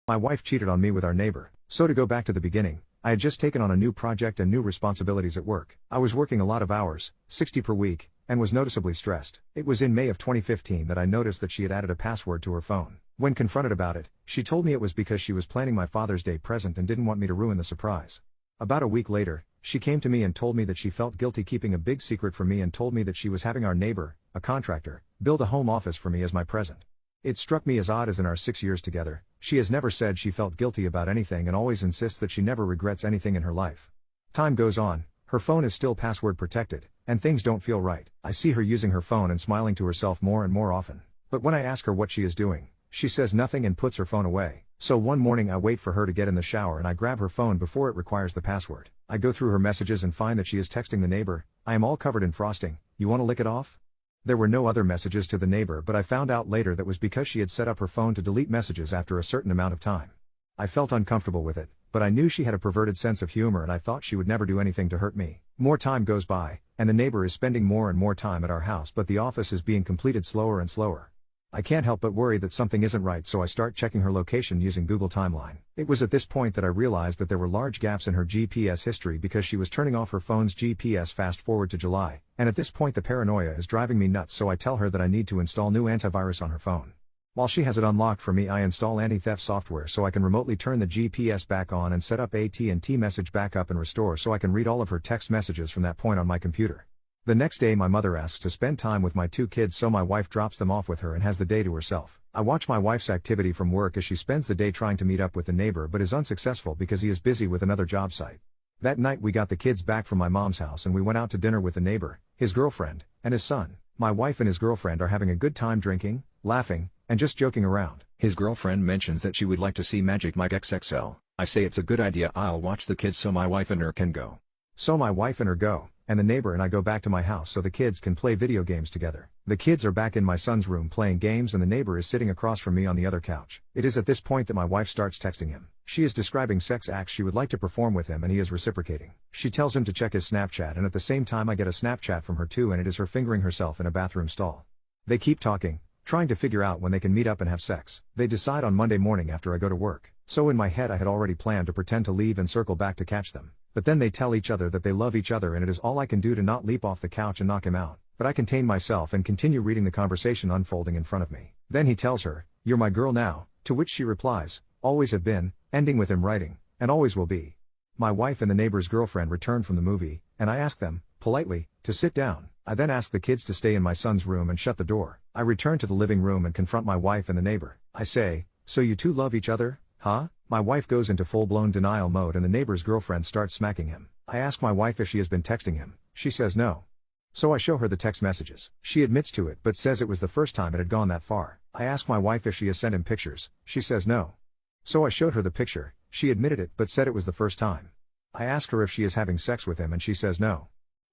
My wife cheated on me with our neighbor. So to go back to the beginning, I had just taken on a new project and new responsibilities at work. I was working a lot of hours, 60 per week, and was noticeably stressed. It was in May of 2015 that I noticed that she had added a password to her phone. When confronted about it, she told me it was because she was planning my Father's Day present and didn't want me to ruin the surprise. About a week later, she came to me and told me that she felt guilty keeping a big secret from me and told me that she was having our neighbor, a contractor, build a home office for me as my present. It struck me as odd, as in our 6 years together, she has never said she felt guilty about anything and always insists that she never regrets anything in her life. Time goes on, her phone is still password protected, and things don't feel right. I see her using her phone and smiling to herself more and more often. But when I ask her what she is doing, she says nothing and puts her phone away. So one morning I wait for her to get in the shower and I grab her phone before it requires the password. I go through her messages and find that she is texting the neighbor, "I am all covered in frosting, you want to lick it off?" There were no other messages to the neighbor, but I found out later that was because she had set up her phone to delete messages after a certain amount of time. I felt uncomfortable with it, but I knew she had a perverted sense of humor and I thought she would never do anything to hurt me. More time goes by, and the neighbor is spending more and more time at our house, but the office is being completed slower and slower. I can't help but worry that something isn't right, so I start checking her location using Google Timeline. It was at this point that I realized that there were large gaps in her GPS history because she was turning off her phone's GPS fast forward to July, and at this point the paranoia is driving me nuts, so I tell her that I need to install new antivirus on her phone. While she has it unlocked for me, I install anti-theft software so I can remotely turn the GPS back on and set up AT&T message backup and restore so I can read all of her text messages from that point on my computer. The next day my mother asks to spend time with my 2 kids, so my wife drops them off with her and has the day to herself. I watch my wife's activity from work as she spends the day trying to meet up with the neighbor but is unsuccessful because he is busy with another job site. That night we got the kids back from my mom's house and we went out to dinner with the neighbor, his girlfriend, and his son. My wife and his girlfriend are having a good time drinking, laughing, and just joking around. His girlfriend mentions that she would like to see Magic Mike XXL. I say it's a good idea, I'll watch the kids so my wife and her can go. So my wife and her go, and the neighbor and I go back to my house so the kids can play video games together. The kids are back in my son's room playing games and the neighbor is sitting across from me on the other couch. It is at this point that my wife starts texting him. She is describing sex acts she would like to perform with him and he is reciprocating. She tells him to check his Snapchat, and at the same time I get a Snapchat from her too, and it is her fingering herself in a bathroom stall. They keep talking, trying to figure out when they can meet up and have sex. They decide on Monday morning after I go to work. So in my head I had already planned to pretend to leave and circle back to catch them. But then they tell each other that they love each other and it is all I can do to not leap off the couch and knock him out. But I contain myself and continue reading the conversation unfolding in front of me. Then he tells her, "You're my girl now," to which she replies, "Always have been," ending with him writing, "and always will be." My wife and the neighbor's girlfriend return from the movie, and I ask them, politely, to sit down. I then ask the kids to stay in my son's room and shut the door. I return to the living room and confront my wife and the neighbor. I say, "So you two love each other, huh?" My wife goes into full-blown denial mode and the neighbor's girlfriend starts smacking him. I ask my wife if she has been texting him. She says no. So I show her the text messages. She admits to it but says it was the first time it had gone that far. I ask my wife if she has sent him pictures. She says no. So I showed her the picture. She admitted it but said it was the first time. I ask her if she is having sex with him and she says no.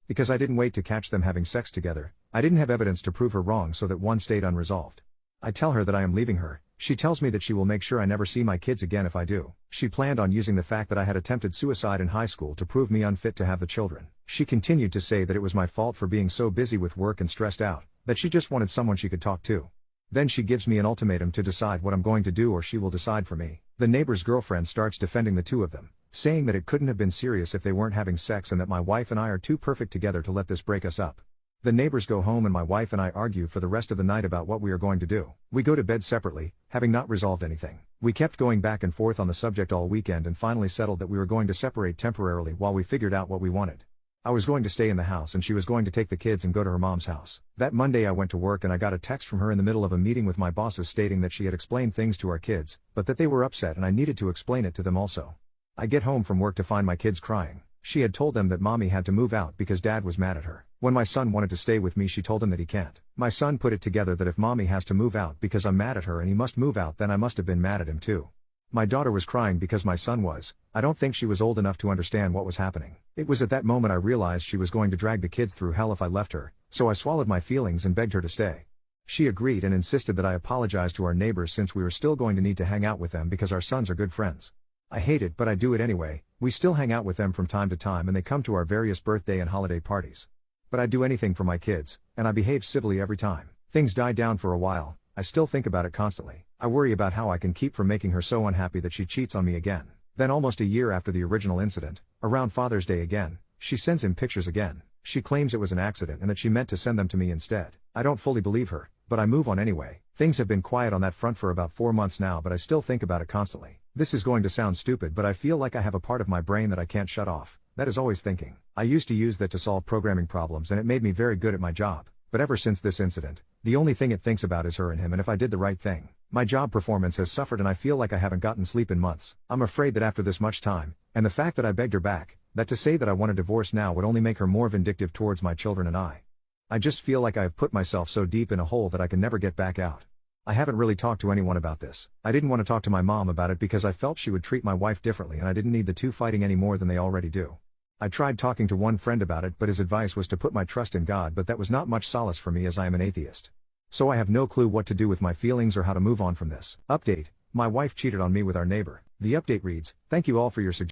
Because I didn't wait to catch them having sex together, I didn't have evidence to prove her wrong, so that one stayed unresolved. I tell her that I am leaving her. She tells me that she will make sure I never see my kids again if I do. She planned on using the fact that I had attempted suicide in high school to prove me unfit to have the children. She continued to say that it was my fault for being so busy with work and stressed out, that she just wanted someone she could talk to. Then she gives me an ultimatum to decide what I'm going to do or she will decide for me. The neighbor's girlfriend starts defending the two of them, saying that it couldn't have been serious if they weren't having sex and that my wife and I are too perfect together to let this break us up. The neighbors go home and my wife and I argue for the rest of the night about what we are going to do. We go to bed separately, having not resolved anything. We kept going back and forth on the subject all weekend and finally settled that we were going to separate temporarily while we figured out what we wanted. I was going to stay in the house and she was going to take the kids and go to her mom's house. That Monday I went to work and I got a text from her in the middle of a meeting with my bosses stating that she had explained things to our kids, but that they were upset and I needed to explain it to them also. I get home from work to find my kids crying. She had told them that mommy had to move out because dad was mad at her. When my son wanted to stay with me, she told him that he can't. My son put it together that if mommy has to move out because I'm mad at her and he must move out, then I must have been mad at him too. My daughter was crying because my son was. I don't think she was old enough to understand what was happening. It was at that moment I realized she was going to drag the kids through hell if I left her, so I swallowed my feelings and begged her to stay. She agreed and insisted that I apologize to our neighbors since we were still going to need to hang out with them because our sons are good friends. I hate it, but I do it anyway. We still hang out with them from time to time and they come to our various birthday and holiday parties. But I'd do anything for my kids, and I behave civilly every time. Things died down for a while. I still think about it constantly. I worry about how I can keep from making her so unhappy that she cheats on me again. Then almost a year after the original incident, around Father's Day again, she sends him pictures again. She claims it was an accident and that she meant to send them to me instead. I don't fully believe her, but I move on anyway. Things have been quiet on that front for about 4 months now, but I still think about it constantly. This is going to sound stupid, but I feel like I have a part of my brain that I can't shut off. That is always thinking. I used to use that to solve programming problems and it made me very good at my job. But ever since this incident, the only thing it thinks about is her and him and if I did the right thing. My job performance has suffered and I feel like I haven't gotten sleep in months. I'm afraid that after this much time, and the fact that I begged her back, that to say that I want a divorce now would only make her more vindictive towards my children and I. I just feel like I have put myself so deep in a hole that I can never get back out. I haven't really talked to anyone about this. I didn't want to talk to my mom about it because I felt she would treat my wife differently and I didn't need the two fighting any more than they already do. I tried talking to one friend about it, but his advice was to put my trust in God, but that was not much solace for me as I am an atheist. So I have no clue what to do with my feelings or how to move on from this. Update: my wife cheated on me with our neighbor. The update reads, "Thank you all for your suggestions.